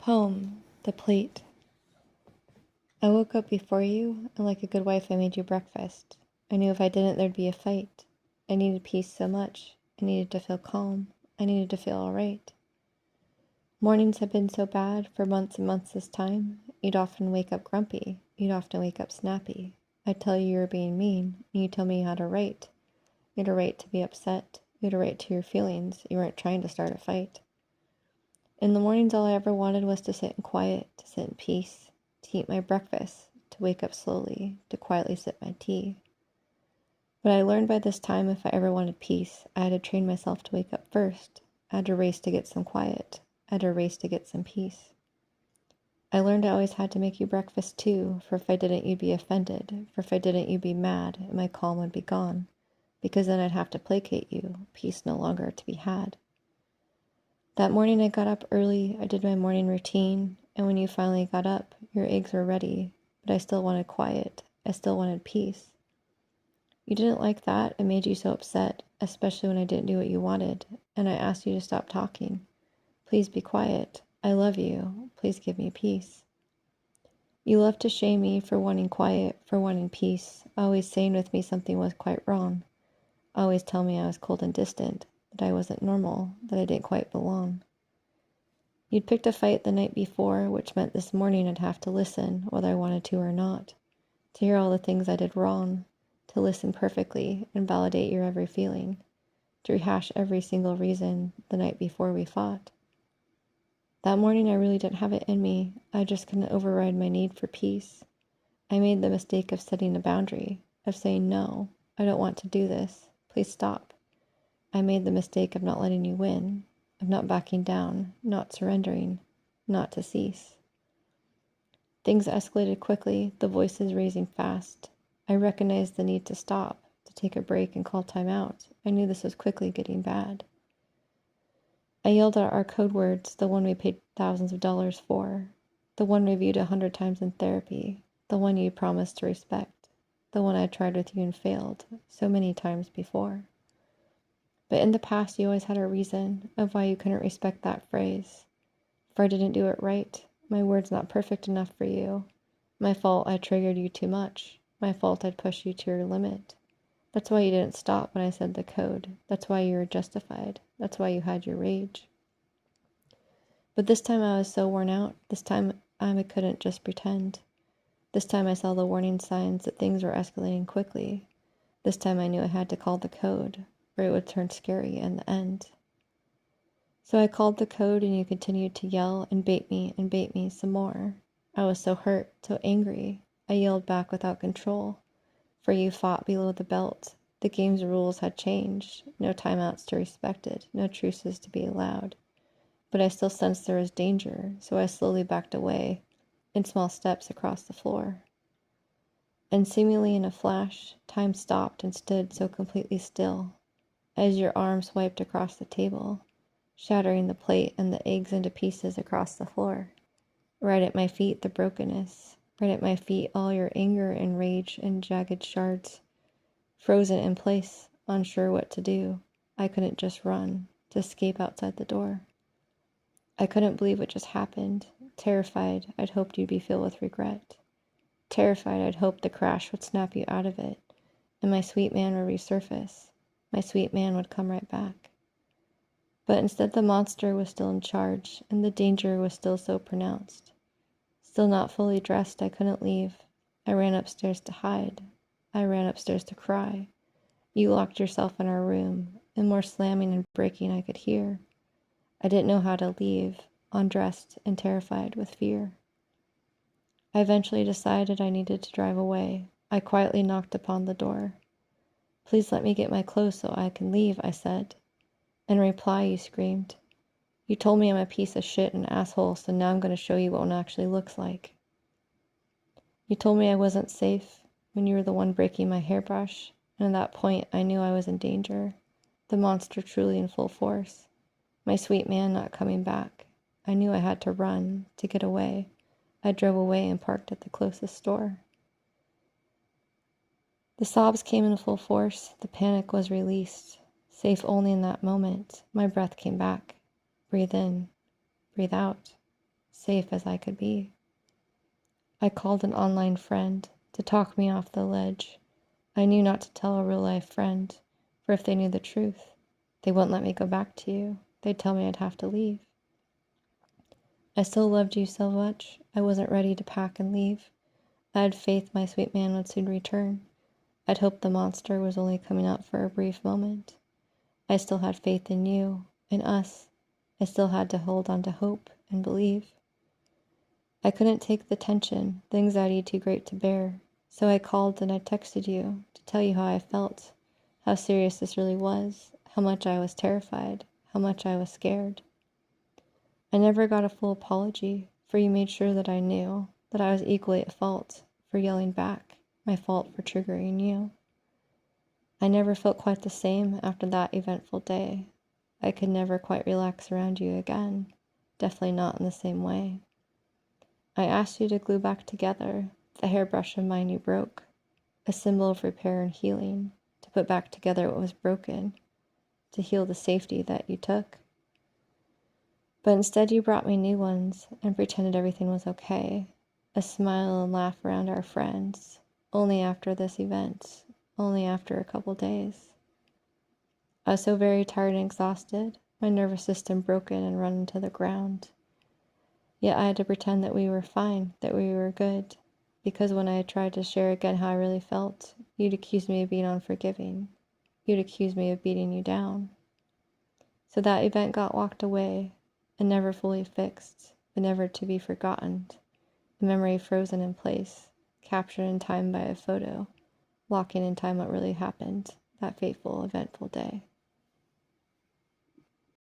Poem, The Plate. I woke up before you, and like a good wife I made you breakfast. I knew if I didn't there'd be a fight. I needed peace so much. I needed to feel calm. I needed to feel alright. Mornings have been so bad for months and months this time. You'd often wake up grumpy. You'd often wake up snappy. I'd tell you were being mean, and you'd tell me how to write. You had a right to be upset. You had a right to your feelings. You weren't trying to start a fight. In the mornings, all I ever wanted was to sit in quiet, to sit in peace, to eat my breakfast, to wake up slowly, to quietly sip my tea. But I learned by this time if I ever wanted peace, I had to train myself to wake up first. I had to race to get some quiet. I had to race to get some peace. I learned I always had to make you breakfast too, for if I didn't, you'd be offended, for if I didn't, you'd be mad, and my calm would be gone, because then I'd have to placate you, peace no longer to be had. That morning I got up early, I did my morning routine, and when you finally got up, your eggs were ready, but I still wanted quiet. I still wanted peace. You didn't like that. It made you so upset, especially when I didn't do what you wanted, and I asked you to stop talking. Please be quiet. I love you. Please give me peace. You loved to shame me for wanting quiet, for wanting peace, always saying with me something was quite wrong. Always tell me I was cold and distant, that I wasn't normal, that I didn't quite belong. You'd picked a fight the night before, which meant this morning I'd have to listen, whether I wanted to or not, to hear all the things I did wrong, to listen perfectly and validate your every feeling, to rehash every single reason the night before we fought. That morning I really didn't have it in me. I just couldn't override my need for peace. I made the mistake of setting a boundary, of saying no, I don't want to do this, please stop. I made the mistake of not letting you win, of not backing down, not surrendering, not to cease. Things escalated quickly, the voices raising fast. I recognized the need to stop, to take a break and call time out. I knew this was quickly getting bad. I yelled out our code words, the one we paid thousands of dollars for, the one reviewed 100 times in therapy, the one you promised to respect, the one I tried with you and failed so many times before. But in the past, you always had a reason of why you couldn't respect that phrase. For I didn't do it right. My word's not perfect enough for you. My fault I triggered you too much. My fault I'd pushed you to your limit. That's why you didn't stop when I said the code. That's why you were justified. That's why you had your rage. But this time I was so worn out. This time I couldn't just pretend. This time I saw the warning signs that things were escalating quickly. This time I knew I had to call the code, or it would turn scary in the end. So I called the code and you continued to yell and bait me some more. I was so hurt, so angry. I yelled back without control. For you fought below the belt. The game's rules had changed. No timeouts to respect it, no truces to be allowed. But I still sensed there was danger, so I slowly backed away, in small steps across the floor. And seemingly in a flash, time stopped and stood so completely still, as your arm swiped across the table, shattering the plate and the eggs into pieces across the floor. Right at my feet, the brokenness. Right at my feet, all your anger and rage and jagged shards. Frozen in place, unsure what to do. I couldn't just run, to escape outside the door. I couldn't believe what just happened. Terrified, I'd hoped you'd be filled with regret. Terrified, I'd hoped the crash would snap you out of it, and my sweet man would resurface. My sweet man would come right back. But instead the monster was still in charge, and the danger was still so pronounced. Still not fully dressed, I couldn't leave. I ran upstairs to hide. I ran upstairs to cry. You locked yourself in our room, and more slamming and breaking I could hear. I didn't know how to leave, undressed and terrified with fear. I eventually decided I needed to drive away. I quietly knocked upon the door. Please let me get my clothes so I can leave, I said. In reply, you screamed. You told me I'm a piece of shit and asshole, so now I'm going to show you what one actually looks like. You told me I wasn't safe when you were the one breaking my hairbrush, and at that point I knew I was in danger, the monster truly in full force, my sweet man not coming back. I knew I had to run, to get away. I drove away and parked at the closest store. The sobs came in full force, the panic was released. Safe only in that moment, my breath came back. Breathe in, breathe out. safe as I could be. I called an online friend to talk me off the ledge. I knew not to tell a real-life friend, for if they knew the truth, they wouldn't let me go back to you. They'd tell me I'd have to leave. I still loved you so much, I wasn't ready to pack and leave. I had faith my sweet man would soon return. I'd hoped the monster was only coming out for a brief moment. I still had faith in you, in us. I still had to hold on to hope and believe. I couldn't take the tension, the anxiety too great to bear, so I called and I texted you to tell you how I felt, how serious this really was, how much I was terrified, how much I was scared. I never got a full apology, for you made sure that I knew that I was equally at fault for yelling back, my fault for triggering you. I never felt quite the same after that eventful day. I could never quite relax around you again, definitely not in the same way. I asked you to glue back together the hairbrush of mine you broke, a symbol of repair and healing, to put back together what was broken, to heal the safety that you took. But instead you brought me new ones and pretended everything was okay, a smile and laugh around our friends, only after this event, only after a couple days. I was so very tired and exhausted, my nervous system broken and run into the ground. Yet I had to pretend that we were fine, that we were good, because when I had tried to share again how I really felt, you'd accuse me of being unforgiving. You'd accuse me of beating you down. So that event got walked away, and never fully fixed, but never to be forgotten. A memory frozen in place, captured in time by a photo, locking in time what really happened that fateful, eventful day.